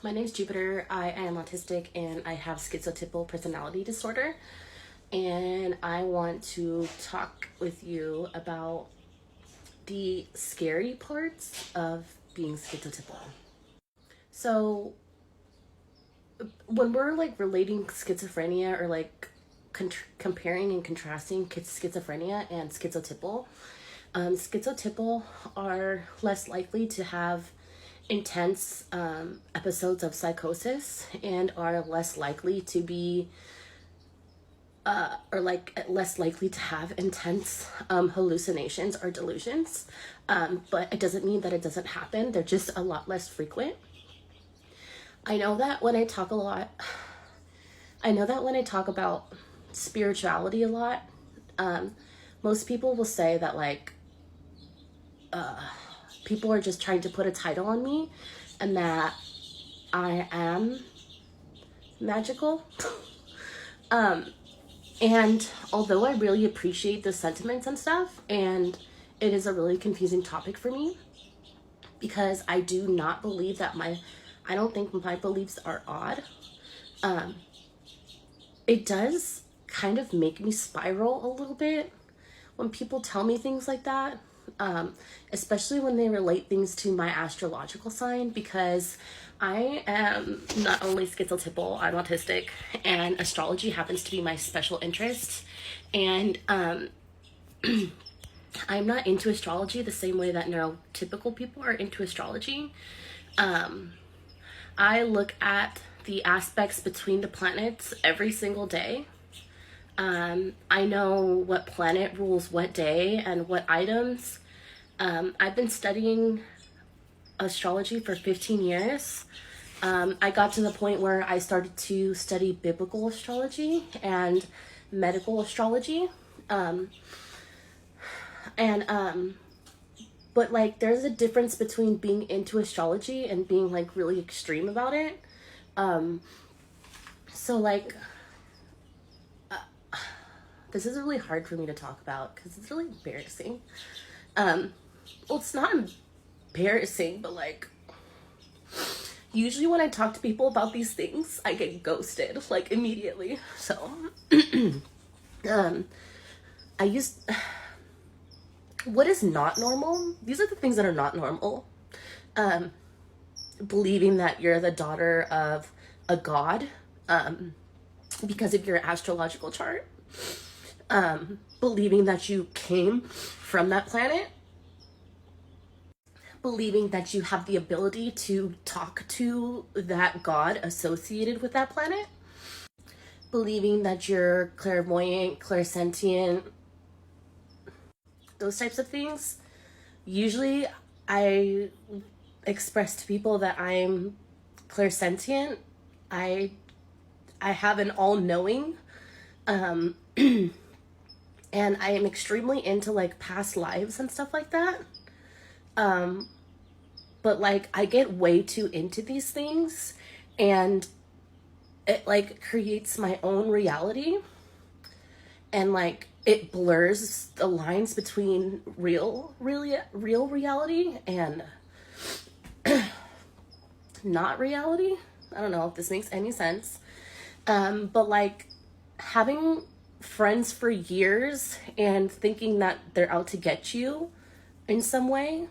My name is Jupiter. I am autistic and I have schizotypal personality disorder. And I want to talk with you about the scary parts of being schizotypal. So, when we're like relating schizophrenia or like comparing and contrasting schizophrenia and schizotypal, schizotypal are less likely to have intense episodes of psychosis and are less likely to be or like less likely to have intense hallucinations or delusions, but it doesn't mean that it doesn't happen. They're just a lot less frequent. I know that when I talk about spirituality a lot, most people will say that like people are just trying to put a title on me and that I am magical. And although I really appreciate the sentiments and stuff, and it is a really confusing topic for me because I do not believe that I don't think my beliefs are odd. It does kind of make me spiral a little bit when people tell me things like that. Especially when they relate things to my astrological sign, because I am not only schizotypal, I'm autistic, and astrology happens to be my special interest. And I'm not into astrology the same way that neurotypical people are into astrology. I look at the aspects between the planets every single day. I know what planet rules what day and what items. I've been studying astrology for 15 years. I got to the point where I started to study biblical astrology and medical astrology. But like there's a difference between being into astrology and being like really extreme about it. So like this is really hard for me to talk about because it's really embarrassing. Well, it's not embarrassing, but like usually when I talk to people about these things, I get ghosted like immediately. So what is not normal? These are the things that are not normal. Believing that you're the daughter of a god because of your astrological chart. Believing that you came from that planet, believing that you have the ability to talk to that god associated with that planet, believing that you're clairvoyant, clairsentient, those types of things. Usually I express to people that I'm clairsentient. I have an all-knowing, and I am extremely into like past lives and stuff like that. But like I get way too into these things and it like creates my own reality, and like it blurs the lines between real reality and not reality. I don't know if this makes any sense. But like having friends for years and thinking that they're out to get you in some way,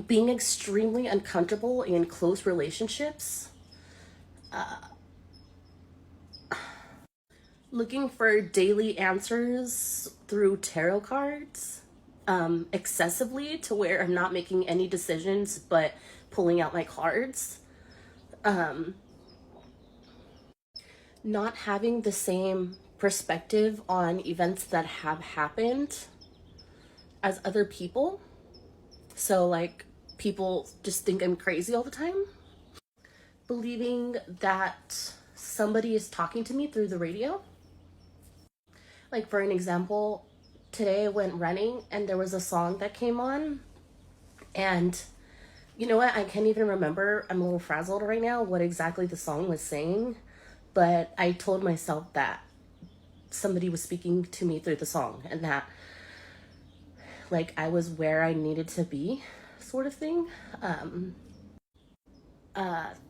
being extremely uncomfortable in close relationships, looking for daily answers through tarot cards, excessively to where I'm not making any decisions but pulling out my cards, not having the same perspective on events that have happened as other people. So like people just think I'm crazy all the time. Believing that somebody is talking to me through the radio. Like for an example, today I went running and there was a song that came on, and you know what? I can't even remember. I'm a little frazzled right now what exactly the song was saying, but I told myself that somebody was speaking to me through the song and that like I was where I needed to be, sort of thing.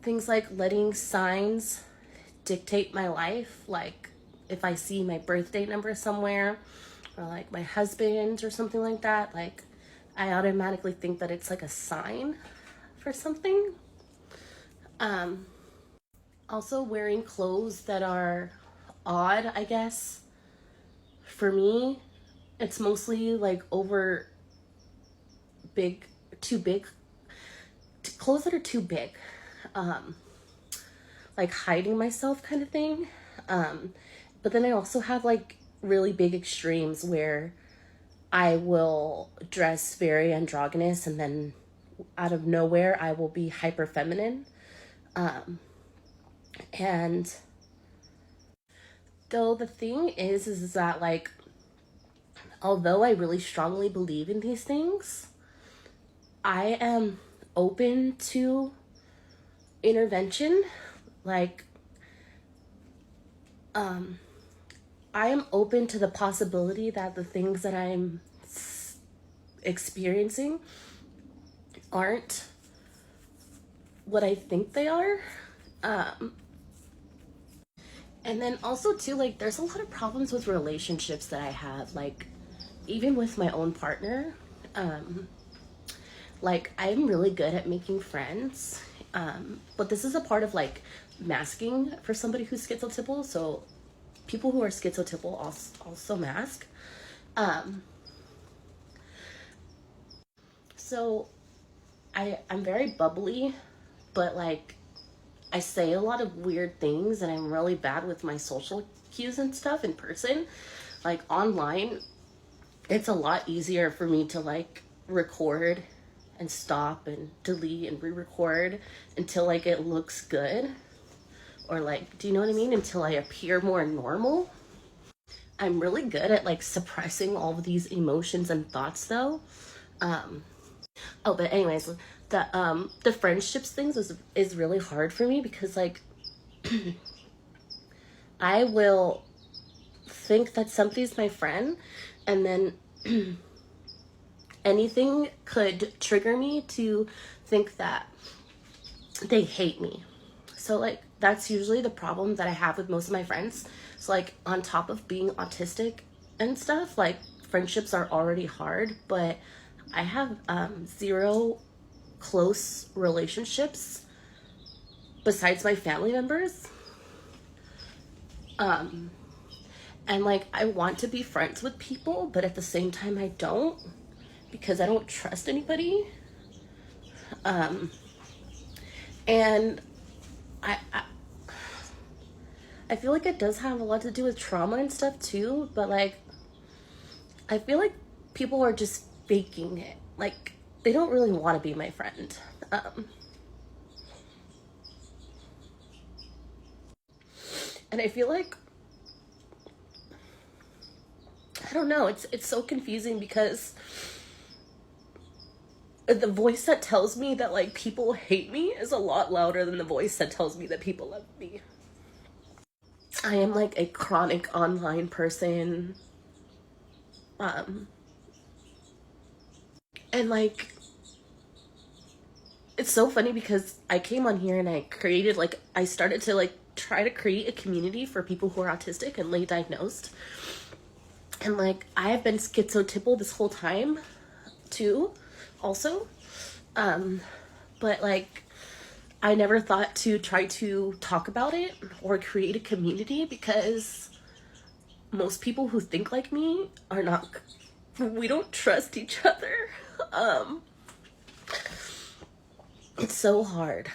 Things like letting signs dictate my life, like if I see my birthday number somewhere or like my husband or something like that, like I automatically think that it's like a sign for something. Also wearing clothes that are odd, I guess. For me, it's mostly like over big, too big, clothes that are too big. Like hiding myself kind of thing. But then I also have like really big extremes where I will dress very androgynous and then out of nowhere I will be hyper feminine. And though the thing is that like, although I really strongly believe in these things, I am open to intervention. Like, I am open to the possibility that the things that I'm experiencing aren't what I think they are. And then also too, like, there's a lot of problems with relationships that I have, like, even with my own partner. Like, I'm really good at making friends, but this is a part of like masking for somebody who's schizotypal. So people who are schizotypal also mask. So I'm very bubbly, but like I say a lot of weird things and I'm really bad with my social cues and stuff in person. Like online, it's a lot easier for me to like record and stop and delete and re-record until like it looks good. Or like, do you know what I mean? Until I appear more normal. I'm really good at like suppressing all of these emotions and thoughts though. Oh, but anyways, the friendships things is really hard for me because like I will think that somebody's my friend and then anything could trigger me to think that they hate me. So like that's usually the problem that I have with most of my friends. So like on top of being autistic and stuff, like friendships are already hard, but I have zero close relationships besides my family members. And like I want to be friends with people, but at the same time I don't because I don't trust anybody. And I feel like it does have a lot to do with trauma and stuff too, but like I feel like people are just faking it. Like they don't really want to be my friend. And I feel like I don't know, it's so confusing because the voice that tells me that like people hate me is a lot louder than the voice that tells me that people love me. I am like a chronic online person. And like it's so funny because I came on here and I created like I started to like try to create a community for people who are autistic and late diagnosed. And like I have been schizotypal this whole time too, also. But like I never thought to try to talk about it or create a community because most people who think like me are not, we don't trust each other. It's so hard.